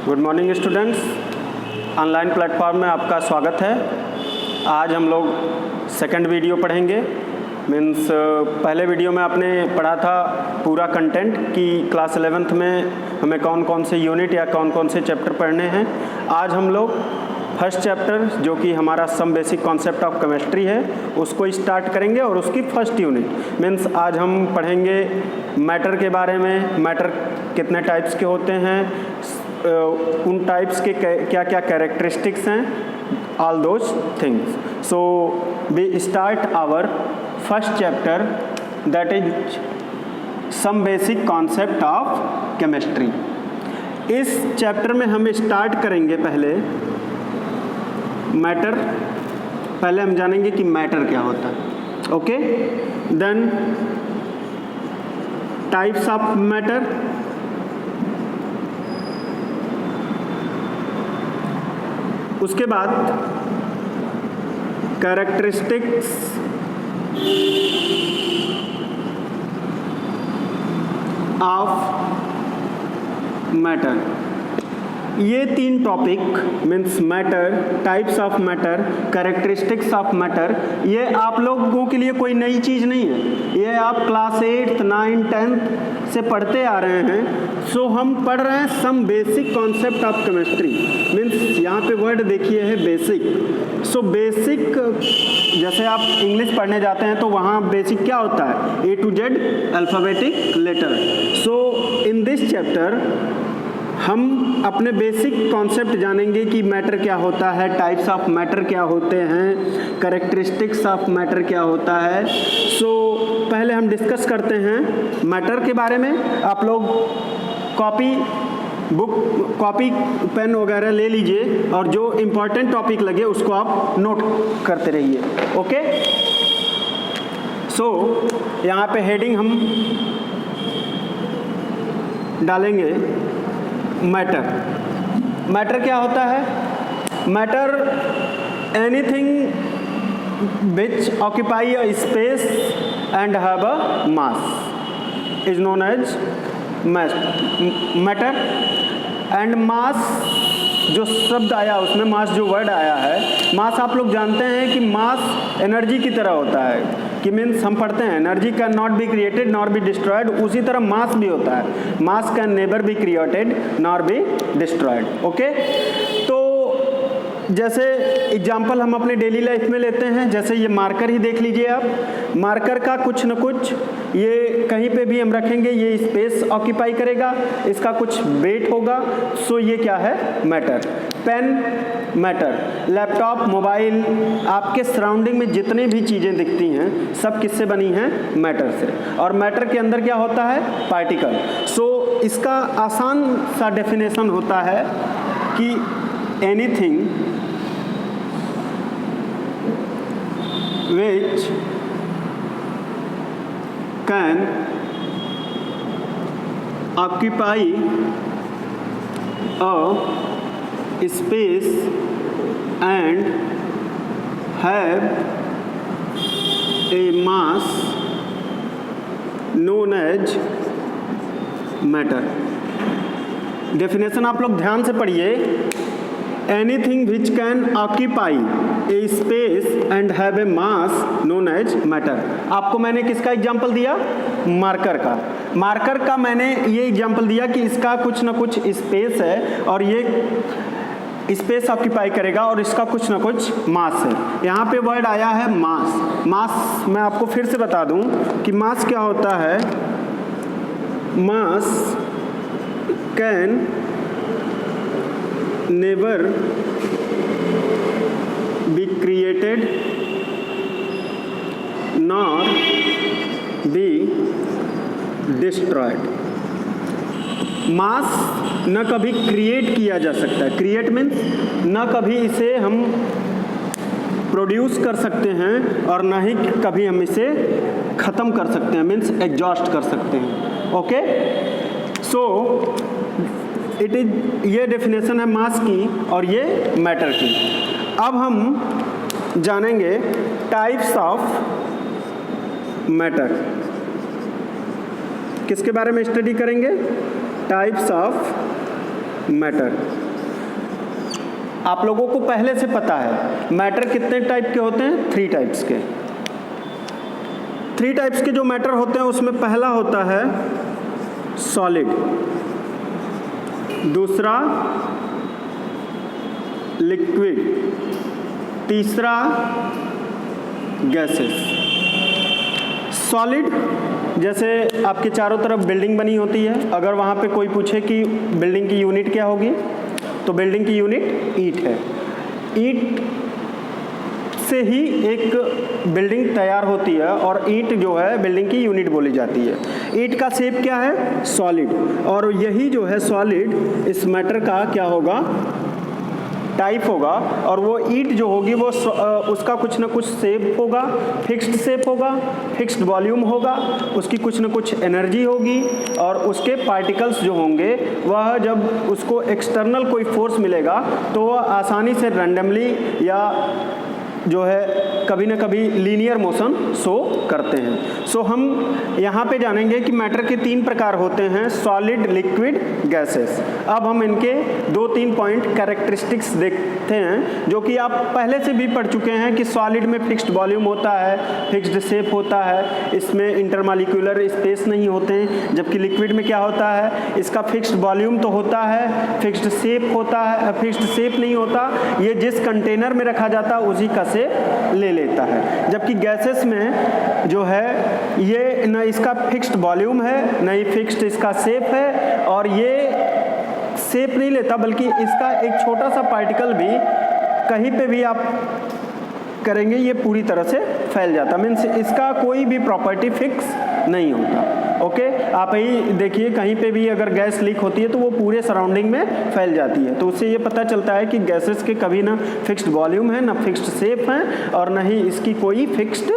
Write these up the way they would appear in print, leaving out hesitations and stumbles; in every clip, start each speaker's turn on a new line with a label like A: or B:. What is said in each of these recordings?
A: Good morning students, online platform में आपका स्वागत है। आज हम लोग सेकंड वीडियो पढ़ेंगे। मीन्स पहले वीडियो में आपने पढ़ा था पूरा कंटेंट कि क्लास 11th में हमें कौन कौन से यूनिट या कौन कौन से चैप्टर पढ़ने हैं। आज हम लोग फर्स्ट चैप्टर जो कि हमारा some basic concept of chemistry है उसको स्टार्ट करेंगे और उसकी फर्स्ट यूनिट मीन्स आज हम पढ़ेंगे मैटर के बारे में। मैटर कितने टाइप्स के होते हैं, उन टाइप्स के क्या क्या कैरेक्टरिस्टिक्स हैं, all those things. So we start our first chapter that is some basic concept of chemistry. इस चैप्टर में हम स्टार्ट करेंगे पहले मैटर। पहले हम जानेंगे कि मैटर क्या होता है, okay. Then types of matter, उसके बाद कैरेक्टरिस्टिक्स ऑफ मैटर। ये तीन topic means matter, types of matter, characteristics of matter, ये आप लोगों के लिए कोई नई चीज़ नहीं है। ये आप क्लास 8th, 9th, 10th से पढ़ते आ रहे हैं। सो हम पढ़ रहे हैं some basic concept of chemistry. Means यहाँ पे वर्ड देखिए है बेसिक। सो बेसिक, जैसे आप इंग्लिश पढ़ने जाते हैं तो वहाँ बेसिक क्या होता है, A to Z alphabetic letter. So in this chapter हम अपने बेसिक कॉन्सेप्ट जानेंगे कि मैटर क्या होता है, टाइप्स ऑफ मैटर क्या होते हैं, कैरेक्टरिस्टिक्स ऑफ मैटर क्या होता है। सो पहले हम डिस्कस करते हैं मैटर के बारे में। आप लोग कॉपी पेन वगैरह ले लीजिए और जो इम्पोर्टेंट टॉपिक लगे उसको आप नोट करते रहिए, ओके। सो यहाँ पे हेडिंग हम डालेंगे मैटर। मैटर क्या होता है? Matter anything which occupy a space and have a mass is known as matter. And mass जो शब्द आया उसमें, मास जो वर्ड आया है, मास आप लोग जानते हैं कि मास एनर्जी की तरह होता है कि मीन्स हम पढ़ते हैं energy can not be created nor be destroyed. उसी तरह मास भी होता है, मास can never be created nor be destroyed, okay. तो जैसे एग्जाम्पल हम अपने डेली लाइफ में लेते हैं, जैसे ये मार्कर ही देख लीजिए आप। मार्कर का कुछ न कुछ ये कहीं पे भी हम रखेंगे ये स्पेस ऑक्यूपाई करेगा, इसका कुछ वेट होगा। सो ये क्या है? Matter. Pen matter, laptop, mobile, आपके सराउंडिंग में जितनी भी चीज़ें दिखती हैं सब किससे बनी हैं? मैटर से। और मैटर के अंदर क्या होता है? पार्टिकल। सो इसका आसान सा डेफिनेशन होता है कि anything which can occupy a space and have a mass known as matter। Definition आप लोग ध्यान से पढ़िए। Anything which can occupy a space and have a mass known as matter। आपको मैंने किसका एग्जाम्पल दिया? मार्कर का। मार्कर का मैंने ये एग्जाम्पल दिया कि इसका कुछ ना कुछ स्पेस है और ये स्पेस ऑक्यूपाई करेगा और इसका कुछ ना कुछ मास है। यहाँ पे वर्ड आया है मास। मास मैं आपको फिर से बता दूँ कि मास क्या होता है। मास can never be created nor be destroyed। मास न कभी क्रिएट किया जा सकता है। क्रिएट मीन्स न कभी इसे हम प्रोड्यूस कर सकते हैं और न ही कभी हम इसे ख़त्म कर सकते हैं, मीन्स एग्जॉस्ट कर सकते हैं, ओके। सो इट इज, ये डेफिनेशन है मास की और ये मैटर की। अब हम जानेंगे टाइप्स ऑफ मैटर। किसके बारे में स्टडी करेंगे? Types of matter. आप लोगों को पहले से पता है मैटर कितने टाइप के होते हैं, 3 टाइप्स के। 3 टाइप्स के जो मैटर होते हैं उसमें पहला होता है सॉलिड, दूसरा लिक्विड, तीसरा गैसेस। सॉलिड जैसे आपके चारों तरफ बिल्डिंग बनी होती है, अगर वहाँ पे कोई पूछे कि बिल्डिंग की यूनिट क्या होगी, तो बिल्डिंग की यूनिट ईंट है। ईंट से ही एक बिल्डिंग तैयार होती है और ईंट जो है बिल्डिंग की यूनिट बोली जाती है। ईंट का शेप क्या है, सॉलिड, और यही जो है सॉलिड इस मैटर का क्या होगा, टाइप होगा। और वो ईंट जो होगी वो उसका कुछ ना कुछ शेप होगा, फिक्स्ड शेप होगा, फिक्स्ड वॉल्यूम होगा, उसकी कुछ ना कुछ एनर्जी होगी, और उसके पार्टिकल्स जो होंगे वह जब उसको एक्सटर्नल कोई फोर्स मिलेगा तो वह आसानी से रैंडमली या जो है कभी ना कभी लीनियर मोशन शो करते हैं। सो हम यहाँ पे जानेंगे कि मैटर के 3 प्रकार होते हैं, सॉलिड, लिक्विड, गैसेस। अब हम इनके 2-3 पॉइंट कैरेक्टरिस्टिक्स देखते हैं जो कि आप पहले से भी पढ़ चुके हैं कि सॉलिड में फिक्स्ड वॉल्यूम होता है, फिक्स्ड शेप होता है, इसमें इंटरमॉलिक्यूलर स्पेस नहीं होते हैं। जबकि लिक्विड में क्या होता है, इसका फिक्स्ड वॉल्यूम तो होता है, फिक्स्ड शेप होता है, फिक्स्ड शेप नहीं होता, ये जिस कंटेनर में रखा जाता है उसी का से ले लेता है। जबकि गैसेस में जो है ये न इसका फिक्स्ड वॉल्यूम है, न ही फिक्स्ड इसका शेप है, और ये शेप नहीं लेता बल्कि इसका एक छोटा सा पार्टिकल भी कहीं पे भी आप करेंगे ये पूरी तरह से फैल जाता, मीन्स इसका कोई भी प्रॉपर्टी फिक्स नहीं होता। ओके, आप ही देखिए कहीं पे भी अगर गैस लीक होती है तो वो पूरे सराउंडिंग में फैल जाती है। तो उससे ये पता चलता है कि गैसेस के कभी ना फिक्स्ड वॉल्यूम है, ना फिक्स्ड शेप है, और ना ही इसकी कोई फिक्स्ड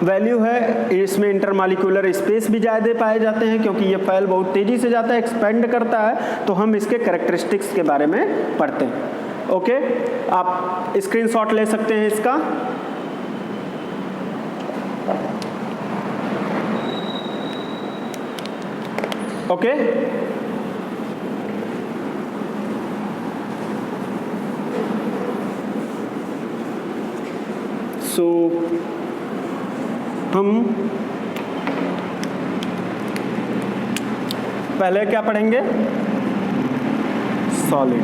A: वैल्यू है। इसमें इंटरमॉलिक्यूलर स्पेस भी ज़्यादा पाए जाते हैं क्योंकि ये फैल बहुत तेज़ी से जाता है, एक्सपेंड करता है। तो हम इसके कैरेक्टरिस्टिक्स के बारे में पढ़ते हैं। ओके, आप स्क्रीनशॉट ले सकते हैं इसका। ओके, सो हम पहले क्या पढ़ेंगे, solid,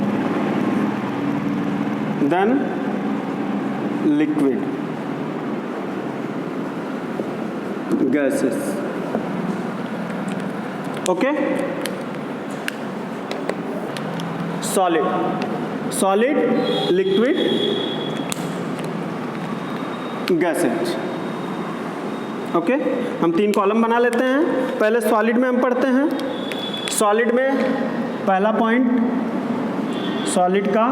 A: then liquid, gases. Okay, solid, solid, liquid, gases. Okay, हम 3 कॉलम बना लेते हैं। पहले सॉलिड में हम पढ़ते हैं। सॉलिड में पहला पॉइंट, सॉलिड का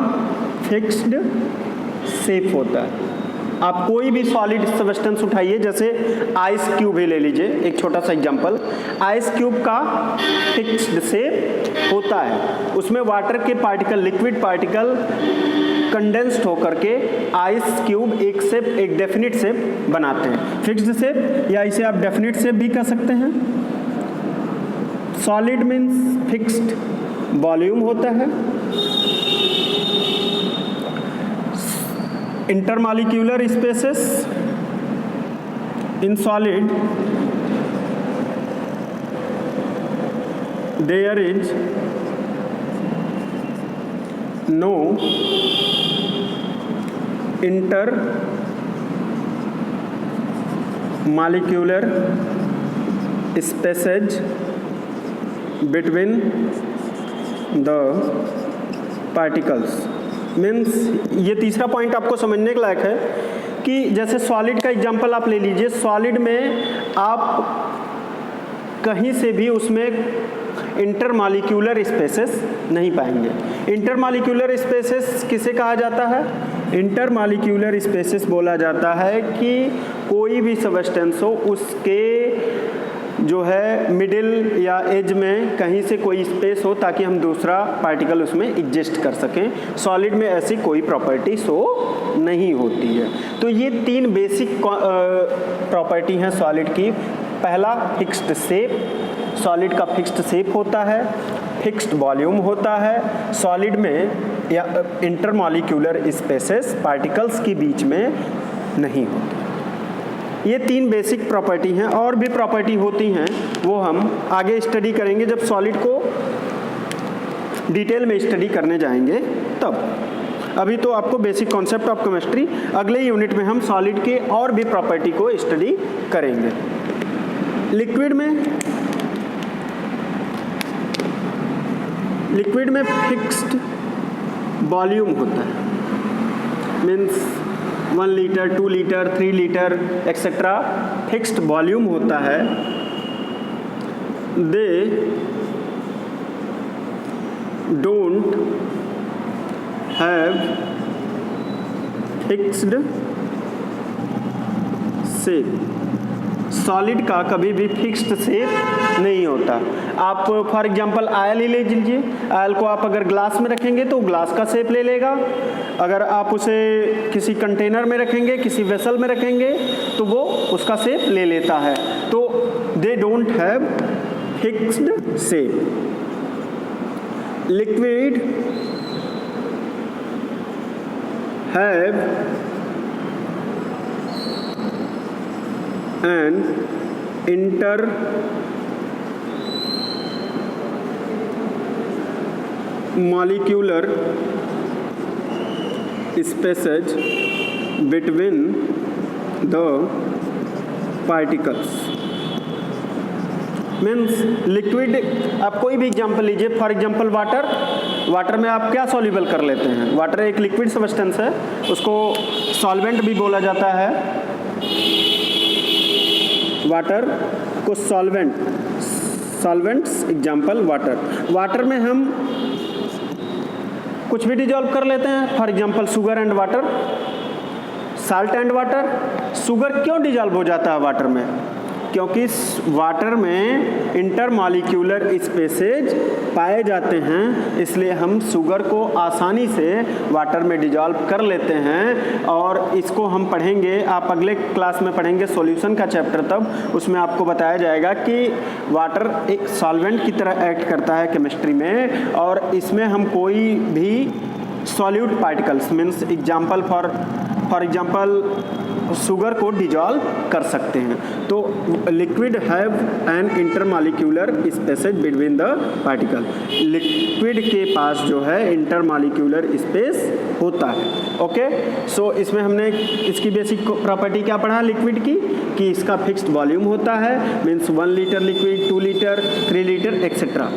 A: फिक्स्ड शेप होता है। आप कोई भी सॉलिड सब्सटेंस उठाइए, जैसे आइस क्यूब ही ले लीजिए, एक छोटा सा एग्जांपल। आइस क्यूब का फिक्स्ड शेप होता है, उसमें वाटर के पार्टिकल, लिक्विड पार्टिकल कंडेंस्ड होकर के आइस क्यूब एक शेप, एक डेफिनिट शेप बनाते हैं। फिक्स्ड शेप या इसे आप डेफिनिट शेप भी कह सकते हैं। सॉलिड मीन्स फिक्स्ड वॉल्यूम होता है। Intermolecular spaces in solid, there is no intermolecular spaces between the particles। Means ये तीसरा पॉइंट आपको समझने के लायक है कि जैसे सॉलिड का एग्जांपल आप ले लीजिए। सॉलिड में आप कहीं से भी उसमें इंटरमॉलिक्यूलर स्पेसेस नहीं पाएंगे। इंटरमॉलिक्यूलर स्पेसेस किसे कहा जाता है? इंटरमॉलिक्यूलर स्पेसेस बोला जाता है कि कोई भी सब्सटेंस हो उसके जो है मिडिल या एज में कहीं से कोई स्पेस हो ताकि हम दूसरा पार्टिकल उसमें एग्जिस्ट कर सकें। सॉलिड में ऐसी कोई प्रॉपर्टी शो नहीं होती है। तो ये 3 बेसिक प्रॉपर्टी हैं सॉलिड की। पहला फिक्स्ड शेप, सॉलिड का फिक्स्ड शेप होता है। फिक्स्ड वॉल्यूम होता है, सॉलिड में या इंटरमॉलिक्यूलर स्पेसेस पार्टिकल्स के बीच में नहीं होते। ये 3 बेसिक प्रॉपर्टी हैं, और भी प्रॉपर्टी होती हैं वो हम आगे स्टडी करेंगे जब सॉलिड को डिटेल में स्टडी करने जाएंगे तब। अभी तो आपको बेसिक कॉन्सेप्ट ऑफ केमिस्ट्री, अगले यूनिट में हम सॉलिड के और भी प्रॉपर्टी को स्टडी करेंगे। लिक्विड में फिक्स्ड वॉल्यूम होता है, means 1 litre 2 litre 3 litre etcetera fixed volume होता है। They don't have fixed shape. Solid का कभी भी फिक्स्ड शेप नहीं होता। आप फॉर एग्जांपल आयल ही ले लीजिए, आयल को आप अगर ग्लास में रखेंगे तो ग्लास का शेप ले लेगा, अगर आप उसे किसी कंटेनर में रखेंगे, किसी वेसल में रखेंगे तो वो उसका शेप ले लेता है। तो they don't have fixed shape. Liquid have an intermolecular spaces between the particles। Means liquid, आप कोई भी एग्जांपल लीजिए, फॉर एग्जांपल वाटर में आप क्या सॉल्युबल कर लेते हैं? वाटर एक लिक्विड सब्सटेंस है, उसको सॉल्वेंट भी बोला जाता है। वाटर को सॉल्वेंट्स एग्जाम्पल वाटर में हम कुछ भी डिजॉल्व कर लेते हैं, for example sugar and water, salt and water. Sugar क्यों डिजॉल्व हो जाता है वाटर में? क्योंकि वाटर में इंटरमॉलिक्यूलर स्पेसेज पाए जाते हैं, इसलिए हम शुगर को आसानी से वाटर में डिजॉल्व कर लेते हैं। और इसको हम पढ़ेंगे, आप अगले क्लास में पढ़ेंगे सॉल्यूशन का चैप्टर, तब उसमें आपको बताया जाएगा कि वाटर एक सॉल्वेंट की तरह एक्ट करता है केमिस्ट्री में, और इसमें हम कोई भी solute particles means example for example sugar को डिजॉल्व कर सकते हैं। तो liquid have an intermolecular spaces between the particle. Liquid के पास जो है इंटरमॉलिक्यूलर स्पेस होता है। ओके, सो इसमें हमने इसकी बेसिक प्रॉपर्टी क्या पढ़ा लिक्विड की, कि इसका फिक्स्ड वॉल्यूम होता है, means 1 litre liquid 2 litre 3 litre etcetera.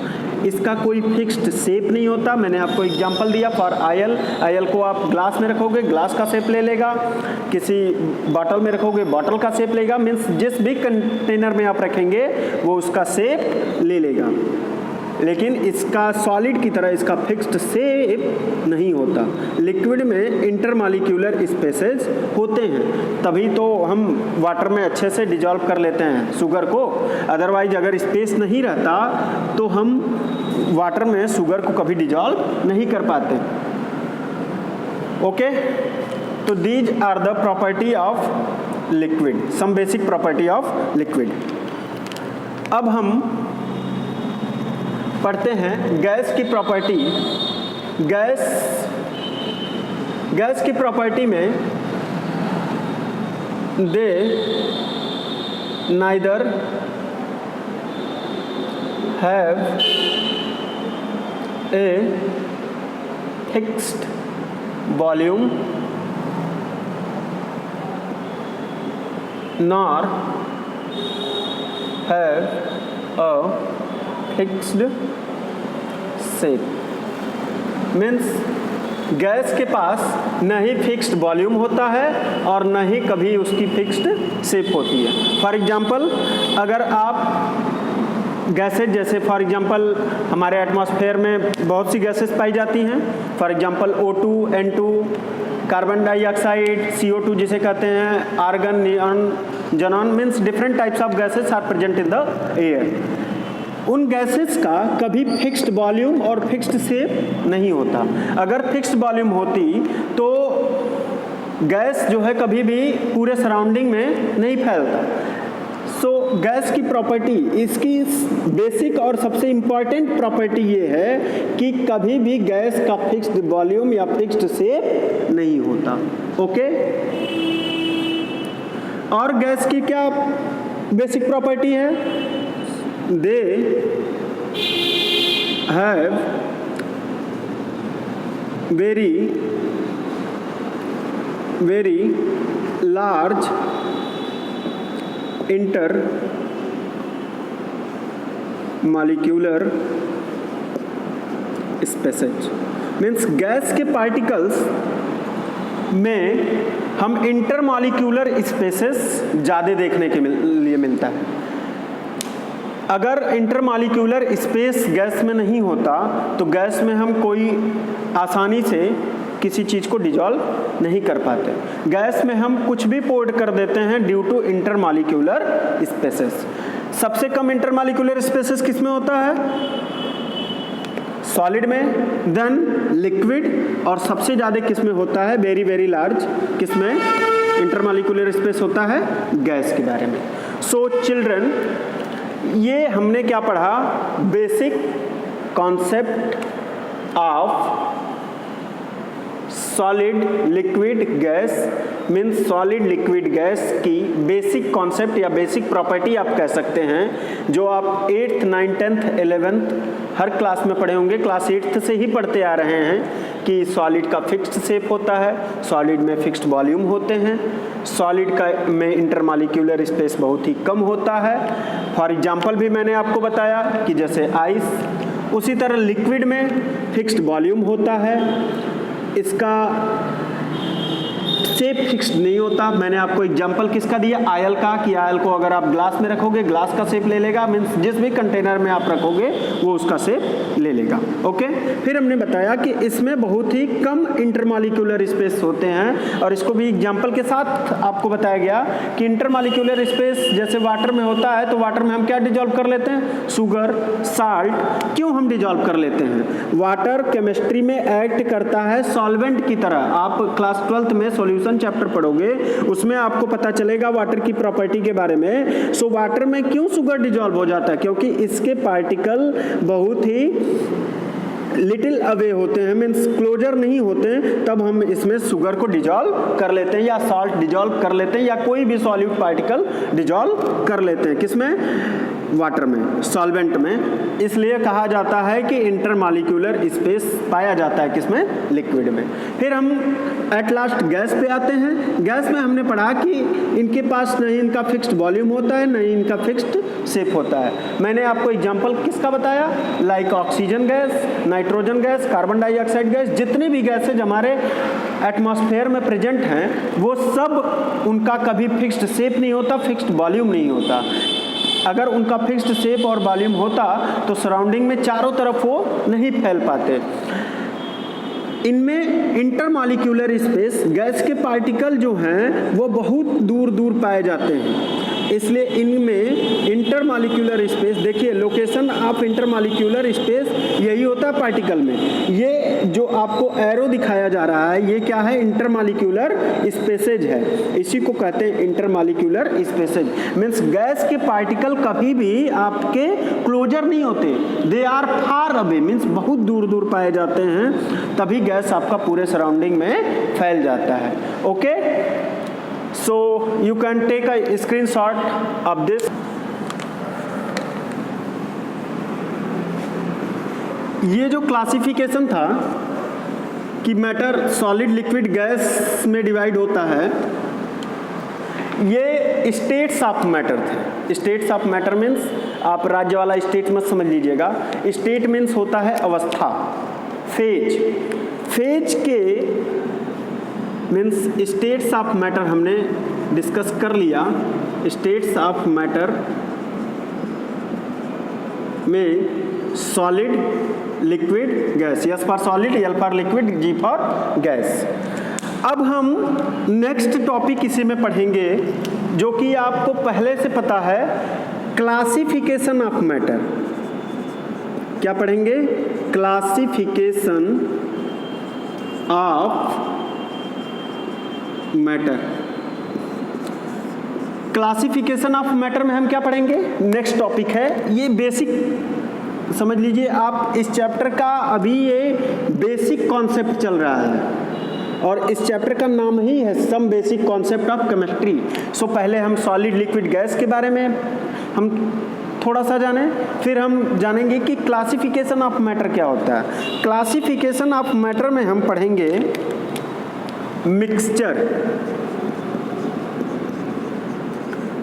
A: इसका कोई फिक्स्ड शेप नहीं होता। मैंने आपको एग्जांपल दिया फॉर आयल को आप ग्लास में रखोगे, ग्लास का शेप ले लेगा, किसी बॉटल में रखोगे, बॉटल का शेप लेगा, मीन्स जिस भी कंटेनर में आप रखेंगे वो उसका शेप ले लेगा। लेकिन इसका सॉलिड की तरह इसका फिक्स्ड शेप नहीं होता। लिक्विड में इंटरमॉलिक्यूलर स्पेसेस होते हैं, तभी तो हम वाटर में अच्छे से डिजॉल्व कर लेते हैं शुगर को। अदरवाइज अगर स्पेस नहीं रहता तो हम वाटर में शुगर को कभी डिजॉल्व नहीं कर पाते। ओके, तो these are the property of liquid, some basic property of liquid. अब हम पढ़ते हैं गैस की प्रॉपर्टी। गैस की प्रॉपर्टी में they neither have a fixed volume nor have a fixed shape. Means gas के पास न ही फिक्स्ड वॉल्यूम होता है और न ही कभी उसकी फिक्स्ड शेप होती है। फॉर एग्जांपल अगर आप गैसेज, जैसे फॉर एग्जांपल हमारे एटमॉस्फेयर में बहुत सी गैसेस पाई जाती हैं, for example O2, N2, carbon dioxide, CO2 जिसे कहते हैं, argon, neon, xenon, means different types of gases are present in the air. उन गैसेस का कभी फिक्स्ड वॉल्यूम और फिक्स्ड शेप नहीं होता। अगर फिक्स्ड वॉल्यूम होती तो गैस जो है कभी भी पूरे सराउंडिंग में नहीं फैलता। सो गैस की प्रॉपर्टी, इसकी बेसिक और सबसे इम्पॉर्टेंट प्रॉपर्टी ये है कि कभी भी गैस का फिक्स्ड वॉल्यूम या फिक्स्ड शेप नहीं होता। ओके, और गैस की क्या बेसिक प्रॉपर्टी है? They have very large intermolecular spaces। Means gas के पार्टिकल्स में हम इंटरमॉलिक्यूलर स्पेसेस ज़्यादा देखने के लिए मिलता है। अगर इंटरमॉलिक्यूलर स्पेस गैस में नहीं होता तो गैस में हम कोई आसानी से किसी चीज़ को डिजॉल्व नहीं कर पाते। गैस में हम कुछ भी पोर्ट कर देते हैं ड्यू टू इंटरमॉलिक्यूलर स्पेसेस। सबसे कम इंटरमॉलिक्यूलर स्पेसेस किस में होता है? सॉलिड में, देन लिक्विड, और सबसे ज़्यादा किस में होता है? वेरी वेरी लार्ज किस में इंटरमॉलिक्यूलर स्पेस होता है? गैस के बारे में। सो चिल्ड्रन, ये हमने क्या पढ़ा? Basic concept of solid liquid gas, means solid liquid gas की बेसिक कॉन्सेप्ट या बेसिक प्रॉपर्टी आप कह सकते हैं, जो आप 8th 9th 10th 11th हर क्लास में पढ़े होंगे। क्लास 8th से ही पढ़ते आ रहे हैं कि सॉलिड का फिक्स्ड शेप होता है, सॉलिड में फिक्स्ड वॉल्यूम होते हैं, सॉलिड का में इंटरमॉलिक्यूलर स्पेस बहुत ही कम होता है। फॉर एग्जांपल भी मैंने आपको बताया कि जैसे आइस, उसी तरह लिक्विड में फिक्स्ड वॉल्यूम होता है, इसका शेप फिक्स्ड नहीं होता। मैंने आपको एग्जांपल किसका दिया? आयल का, कि आयल को अगर आप ग्लास में रखोगे ग्लास का शेप ले लेगा, मीन्स जिस भी कंटेनर में आप रखोगे वो उसका शेप ले लेगा। ओके, फिर हमने बताया कि इसमें बहुत ही कम इंटरमॉलिक्यूलर स्पेस होते हैं, और इसको भी एग्जांपल के साथ आपको बताया गया कि इंटरमॉलिक्यूलर स्पेस जैसे वाटर में होता है, तो वाटर में हम क्या डिजॉल्व कर लेते हैं? Sugar, salt. क्यों हम डिजॉल्व कर लेते हैं? वाटर केमिस्ट्री में एक्ट करता है सॉल्वेंट की तरह। आप क्लास 12th में सॉल्यूशन चैप्टर पढ़ोगे, उसमें आपको पता चलेगा वाटर की प्रॉपर्टी के बारे में। सो वाटर में क्यों शुगर डिजॉल्व हो जाता है? क्योंकि इसके पार्टिकल बहुत ही लिटिल अवे होते हैं, मीन्स क्लोजर नहीं होते हैं, तब हम इसमें शुगर को डिजॉल्व कर लेते हैं, या सॉल्ट डिजॉल्व कर लेते हैं, या कोई भी सॉल्यूट पार्टिकल डिजॉल्व कर लेते हैं। किसमें? वाटर में, सॉल्वेंट में। इसलिए कहा जाता है कि इंटरमॉलिक्यूलर स्पेस पाया जाता है किसमें? लिक्विड में। फिर हम एट लास्ट गैस पे आते हैं। गैस में हमने पढ़ा कि इनके पास नहीं इनका फिक्स्ड वॉल्यूम होता है, नहीं इनका फिक्स्ड शेप होता है। मैंने आपको एग्जांपल किसका बताया? Like oxygen gas, nitrogen gas, carbon dioxide gas, जितनी भी गैसेज हमारे एटमॉस्फेयर में प्रेजेंट हैं, वो सब उनका कभी फिक्स्ड शेप नहीं होता, फिक्स्ड वॉल्यूम नहीं होता। अगर उनका फिक्स्ड शेप और वॉल्यूम होता तो सराउंडिंग में चारों तरफ वो नहीं फैल पाते। इनमें इंटरमॉलिक्यूलर स्पेस, गैस के पार्टिकल जो हैं वो बहुत दूर दूर पाए जाते हैं, इसलिए इनमें इंटरमॉलिक्यूलर स्पेस, देखिए लोकेशन ऑफ इंटरमॉलिक्यूलर स्पेस यही होता है पार्टिकल में। ये जो आपको एरो दिखाया जा रहा है, ये क्या है? इंटरमॉलिक्यूलर स्पेसेज है, इसी को कहते हैं इंटरमॉलिक्यूलर स्पेसेज। मीन्स गैस के पार्टिकल कभी भी आपके क्लोजर नहीं होते, they are far away, means बहुत दूर दूर पाए जाते हैं, तभी गैस आपका पूरे सराउंडिंग में फैल जाता है। Okay, so you can take a screenshot of this। ये जो क्लासिफिकेशन था कि मैटर सॉलिड लिक्विड गैस में डिवाइड होता है, ये स्टेट्स ऑफ मैटर थे। स्टेट्स ऑफ मैटर मीन्स आप राज्य वाला स्टेट मत समझ लीजिएगा। स्टेट मीन्स होता है अवस्था, फेज। फेज के मीन्स स्टेट्स ऑफ मैटर हमने डिस्कस कर लिया। स्टेट्स ऑफ मैटर में solid, liquid, gas. S for solid, L for liquid, G for gas. अब हम नेक्स्ट टॉपिक इसी में पढ़ेंगे, जो कि आपको पहले से पता है, क्लासिफिकेशन ऑफ मैटर। क्या पढ़ेंगे? Classification of matter. Classification of matter में हम क्या पढ़ेंगे, नेक्स्ट टॉपिक है। ये बेसिक समझ लीजिए आप, इस चैप्टर का अभी ये बेसिक कॉन्सेप्ट चल रहा है और इस चैप्टर का नाम ही है some basic concept of chemistry. So पहले हम सॉलिड लिक्विड गैस के बारे में हम थोड़ा सा जाने, फिर हम जानेंगे कि क्लासिफिकेशन ऑफ मैटर क्या होता है। क्लासिफिकेशन ऑफ मैटर में हम पढ़ेंगे मिक्सचर।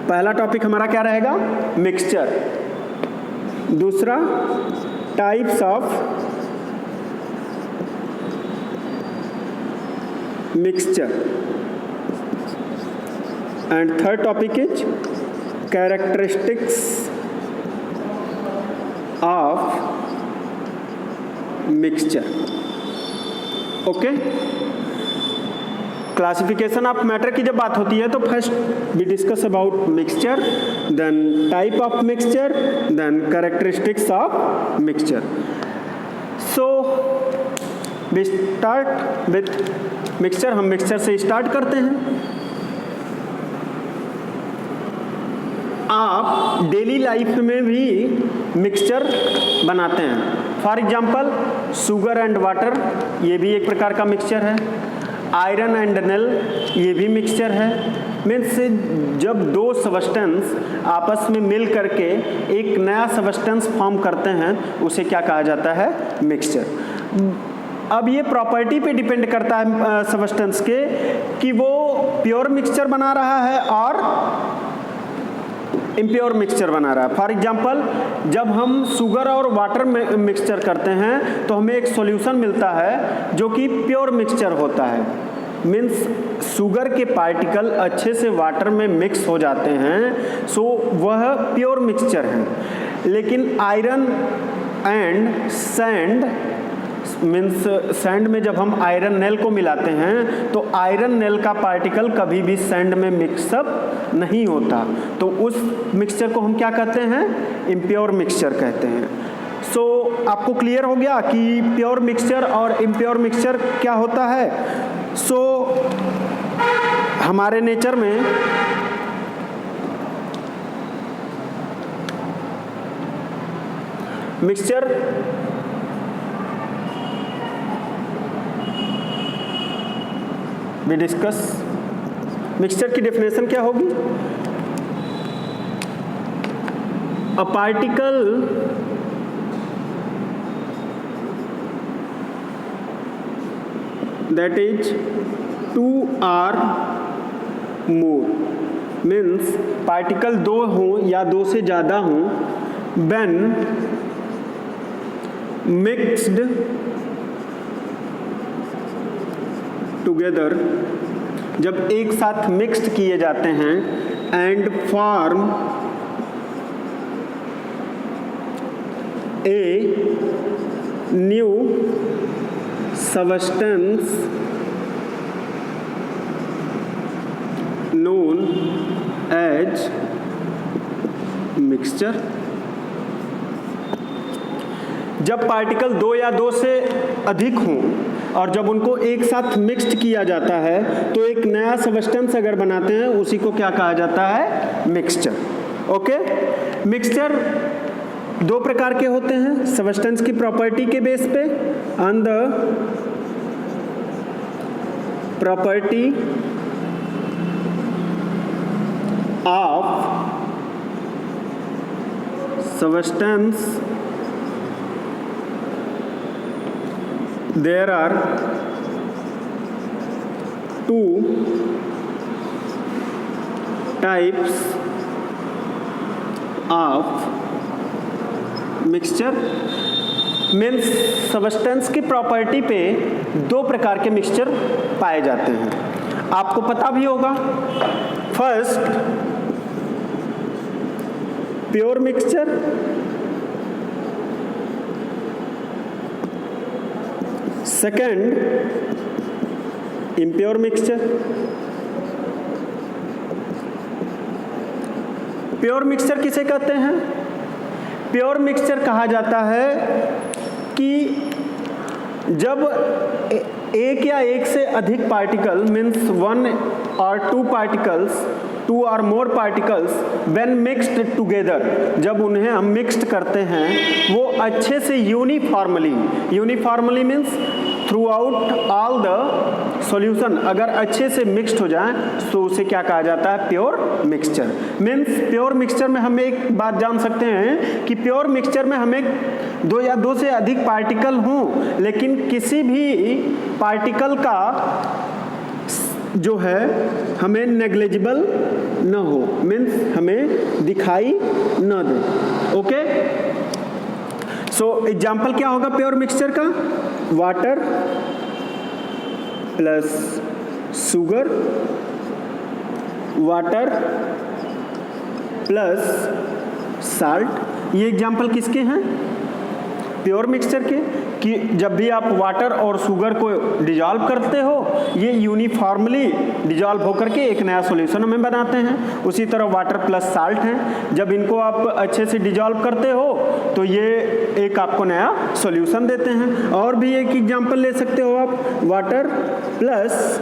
A: पहला टॉपिक हमारा क्या रहेगा, मिक्सचर। दूसरा types of mixture and third topic is characteristics of mixture. Okay, classification of matter की जब बात होती है तो first we discuss about mixture, then type of mixture, then characteristics of mixture. So we start with mixture. हम mixture से start करते हैं। आप डेली लाइफ में भी मिक्सचर बनाते हैं। For example sugar and water, ये भी एक प्रकार का मिक्सचर है। आयरन एंड नेल, ये भी मिक्सचर है। मीन्स जब दो सब्सटेंस आपस में मिल करके एक नया सब्सटेंस फॉर्म करते हैं उसे क्या कहा जाता है, मिक्सचर। अब ये प्रॉपर्टी पे डिपेंड करता है सब्सटेंस के कि वो प्योर मिक्सचर बना रहा है और इम्प्योर मिक्सचर बना रहा है। फॉर एग्जांपल जब हम शुगर और वाटर मिक्सचर करते हैं तो हमें एक सॉल्यूशन मिलता है जो कि प्योर मिक्सचर होता है। मीन्स शुगर के पार्टिकल अच्छे से वाटर में मिक्स हो जाते हैं, सो वह प्योर मिक्सचर है। लेकिन iron and sand, means sand में जब हम आयरन नेल को मिलाते हैं तो आयरन नेल का पार्टिकल कभी भी सैंड में मिक्सअप नहीं होता, तो उस मिक्सचर को हम क्या कहते हैं, इम्प्योर मिक्सचर कहते हैं। सो आपको क्लियर हो गया कि प्योर मिक्सचर और इम्प्योर मिक्सचर क्या होता है। सो हमारे नेचर में मिक्सचर वी डिस्कस, मिक्सचर की डेफिनेशन क्या होगी, a particle that is 2 or more, means particle 2 हों या 2 से ज़्यादा हों, when mixed टुगेदर, जब एक साथ मिक्स्ड किए जाते हैं, and form a new substance known as mixture. जब पार्टिकल 2 या 2 से अधिक हों और जब उनको एक साथ मिक्स्ड किया जाता है तो एक नया सब्सटेंस अगर बनाते हैं उसी को क्या कहा जाता है, मिक्सचर। ओके, मिक्सचर 2 प्रकार के होते हैं, सब्सटेंस की प्रॉपर्टी के बेस पे, on the property of substance there are 2 types of mixture। Means substance की प्रॉपर्टी पे 2 प्रकार के मिक्सचर पाए जाते हैं, आपको पता भी होगा। First pure mixture, second impure mixture. Pure mixture किसे कहते हैं, प्योर मिक्सचर कहा जाता है कि जब एक या एक से अधिक particle, means 1 or 2 particles two और more particles when mixed together, जब उन्हें हम मिक्स्ड करते हैं वो अच्छे से uniformly means throughout all the solution, अगर अच्छे से मिक्स्ड हो जाए तो उसे क्या कहा जाता है? Pure mixture. Means pure mixture में हम एक बात जान सकते हैं कि प्योर मिक्सचर में हमें दो या दो से अधिक पार्टिकल हों, लेकिन किसी भी पार्टिकल का जो है हमें नेग्लिजिबल न हो, मीन्स हमें दिखाई न दे। ओके, सो एग्जाम्पल क्या होगा प्योर मिक्सचर का? Water plus sugar, water plus salt. ये एग्जाम्पल किसके हैं? प्योर मिक्सचर के, कि जब भी आप वाटर और शुगर को डिजॉल्व करते हो ये यूनिफॉर्मली डिजॉल्व होकर के एक नया सॉल्यूशन हमें बनाते हैं। उसी तरह वाटर प्लस साल्ट हैं, जब इनको आप अच्छे से डिजॉल्व करते हो तो ये एक आपको नया सॉल्यूशन देते हैं। और भी एक एग्जांपल ले सकते हो आप, वाटर प्लस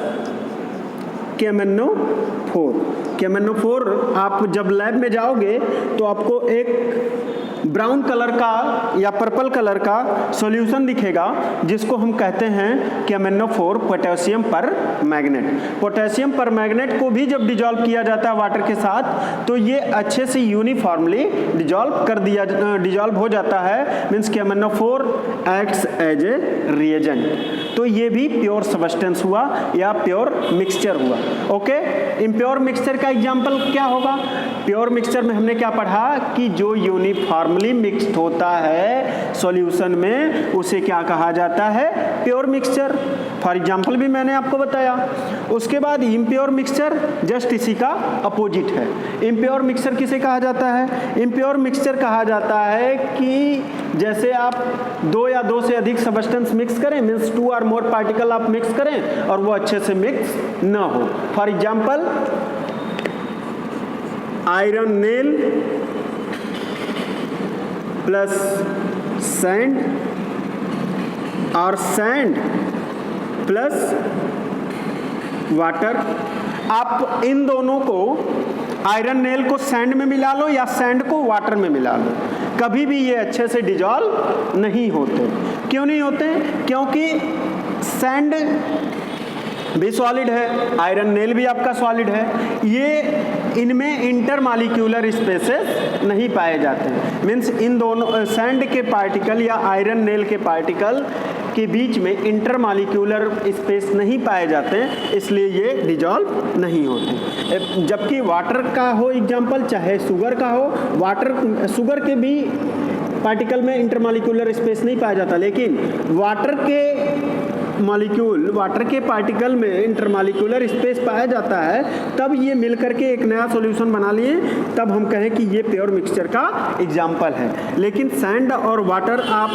A: KMnO4। KMnO4 आप जब लैब में जाओगे तो आपको एक ब्राउन कलर का या पर्पल कलर का सॉल्यूशन दिखेगा जिसको हम कहते हैं KMnO4 पोटेशियम पर मैग्नेट। पोटेशियम पर मैग्नेट को भी जब डिजॉल्व किया जाता है वाटर के साथ तो ये अच्छे से यूनिफॉर्मली डिजॉल्व हो जाता है, means KMnO4 acts as a reagent. तो ये भी प्योर सब्सटेंस हुआ या प्योर मिक्सचर हुआ। ओके, इम्प्योर मिक्सचर का एग्जाम्पल क्या होगा? प्योर मिक्सचर में हमने क्या पढ़ा कि जो यूनिफॉर्मली मिक्स्ड होता है सॉल्यूशन में उसे क्या कहा जाता है? Pure mixture. फॉर एग्जाम्पल भी मैंने आपको बताया। उसके बाद इम्प्योर मिक्सचर जस्ट इसी का अपोजिट है। इम्प्योर मिक्सचर किसे कहा जाता है? इम्प्योर मिक्सचर कहा जाता है कि जैसे आप दो या दो से अधिक सब्सटेंस मिक्स करें, मीन्स टू और मोर पार्टिकल आप मिक्स करें और वो अच्छे से मिक्स न हो। For example iron nail plus sand और सैंड प्लस वाटर। आप इन दोनों को, आयरन नेल को सैंड में मिला लो या सैंड को वाटर में मिला लो, कभी भी ये अच्छे से डिजॉल्व नहीं होते। क्यों नहीं होते? क्योंकि सैंड भी सॉलिड है, आयरन नेल भी आपका सॉलिड है, ये इनमें इंटरमॉलिक्यूलर स्पेसेस नहीं पाए जाते। मीन्स इन दोनों सैंड के पार्टिकल या आयरन नेल के पार्टिकल के बीच में इंटरमॉलिक्यूलर स्पेस नहीं पाए जाते, इसलिए ये डिजॉल्व नहीं होते। जबकि वाटर का हो एग्जाम्पल, चाहे शुगर का हो, शुगर के भी पार्टिकल में इंटरमॉलिक्यूलर स्पेस नहीं पाया जाता, लेकिन वाटर के पार्टिकल में इंटरमॉलिक्यूलर स्पेस पाया जाता है, तब ये मिलकर के एक नया सॉल्यूशन बना लिए, तब हम कहें कि ये प्योर मिक्सचर का एग्जाम्पल है। लेकिन सैंड और वाटर आप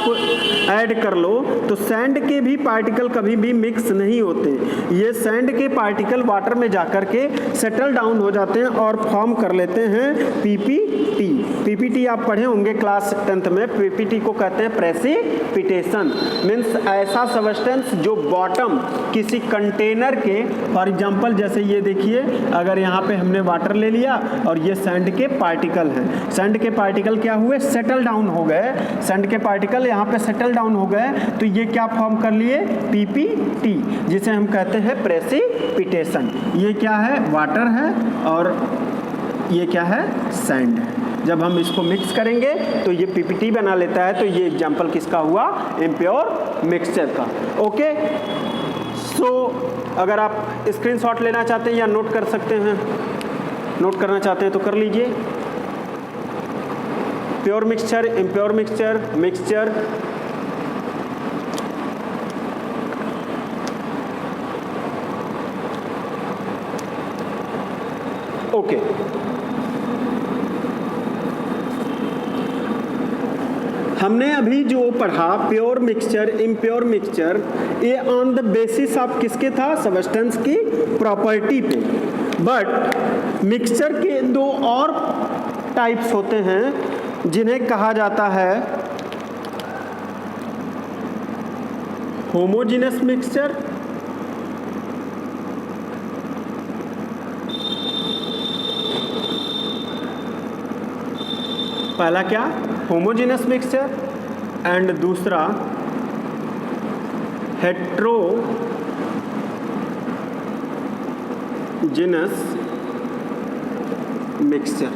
A: ऐड कर लो तो सैंड के भी पार्टिकल कभी भी मिक्स नहीं होते। ये सैंड के पार्टिकल वाटर में जाकर के सेटल डाउन हो जाते हैं और फॉर्म कर लेते हैं पीपीटी। पीपीटी आप पढ़े होंगे क्लास 10th में। पीपीटी को कहते हैं प्रेसिपिटेशन, मीन्स ऐसा सब्सटेंस जो बॉटम किसी कंटेनर के, फॉर एग्जांपल जैसे ये देखिए, अगर यहाँ पे हमने वाटर ले लिया और ये सैंड के पार्टिकल हैं, सैंड के पार्टिकल क्या हुए? सेटल डाउन हो गए। सैंड के पार्टिकल यहाँ पे सेटल डाउन हो गए तो ये क्या फॉर्म कर लिए? पीपीटी, जिसे हम कहते हैं प्रेसिपिटेशन। ये क्या है? वाटर है और ये क्या है? सैंड है। जब हम इसको मिक्स करेंगे तो ये पीपीटी बना लेता है। तो ये एग्जाम्पल किसका हुआ? इम्प्योर मिक्सचर का। ओके, सो अगर आप स्क्रीनशॉट लेना चाहते हैं या नोट कर सकते हैं, नोट करना चाहते हैं तो कर लीजिए। Pure mixture, impure mixture, mixture, okay. हमने अभी जो पढ़ा प्योर मिक्सचर, इम्प्योर मिक्सचर, ये ऑन द बेसिस ऑफ किसके था? सब्सटेंस की प्रॉपर्टी पे। बट मिक्सचर के दो और टाइप्स होते हैं जिन्हें कहा जाता है होमोजेनस मिक्सचर पहला क्या, होमोजेनस मिक्सचर, एंड दूसरा हेट्रोजेनस मिक्सचर।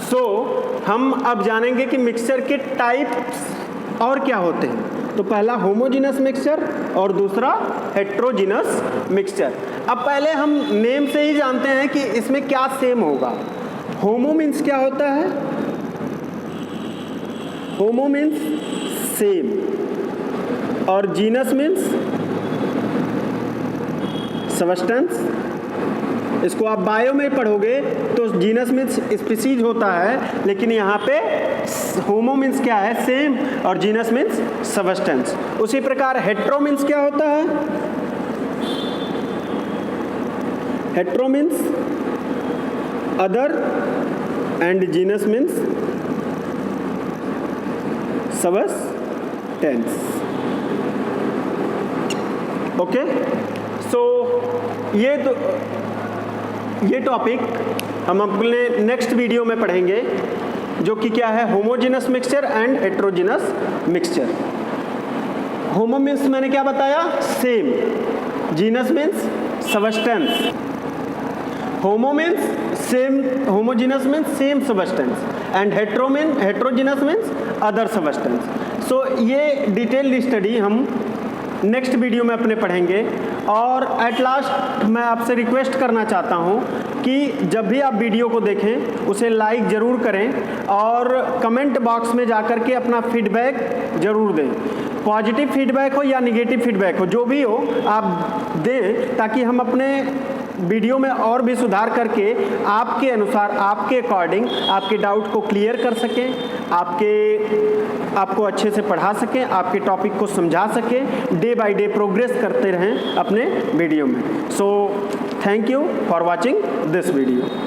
A: सो हम अब जानेंगे कि मिक्सचर के टाइप्स और क्या होते हैं। तो पहला होमोजेनस मिक्सचर और दूसरा हेट्रोजेनस मिक्सचर। अब पहले हम नेम से ही जानते हैं कि इसमें क्या सेम होगा। होमो मीन्स क्या होता है, होमो मीन्स सेम, और जीनस मीन्स सबस्टेंस। इसको आप बायो में पढ़ोगे तो जीनस मीन्स स्पीसीज होता है, लेकिन यहाँ पे होमो मीन्स क्या है, सेम, और जीनस मीन्स सबस्टेंस। उसी प्रकार हेट्रो मीन्स क्या होता है, hetero means other, and genus means substance. Okay, so ये टॉपिक हम अपने नेक्स्ट वीडियो में पढ़ेंगे, जो कि क्या है, homogeneous mixture and heterogeneous mixture. Homo means मैंने क्या बताया, same, genus means substance, homo means same, homogeneous means same substance, and heterogeneous means other substance. So ये डिटेल्ड स्टडी हम नेक्स्ट वीडियो में अपने पढ़ेंगे। और एट लास्ट मैं आपसे रिक्वेस्ट करना चाहता हूँ कि जब भी आप वीडियो को देखें उसे लाइक ज़रूर करें और कमेंट बॉक्स में जाकर के अपना फीडबैक ज़रूर दें। पॉजिटिव फीडबैक हो या निगेटिव फीडबैक हो, जो भी हो आप दें, ताकि हम अपने वीडियो में और भी सुधार करके आपके अनुसार, आपके अकॉर्डिंग आपके डाउट को क्लियर कर सकें, आपको अच्छे से पढ़ा सकें, आपके टॉपिक को समझा सकें, डे बाय डे प्रोग्रेस करते रहें अपने वीडियो में। So thank you for watching this video.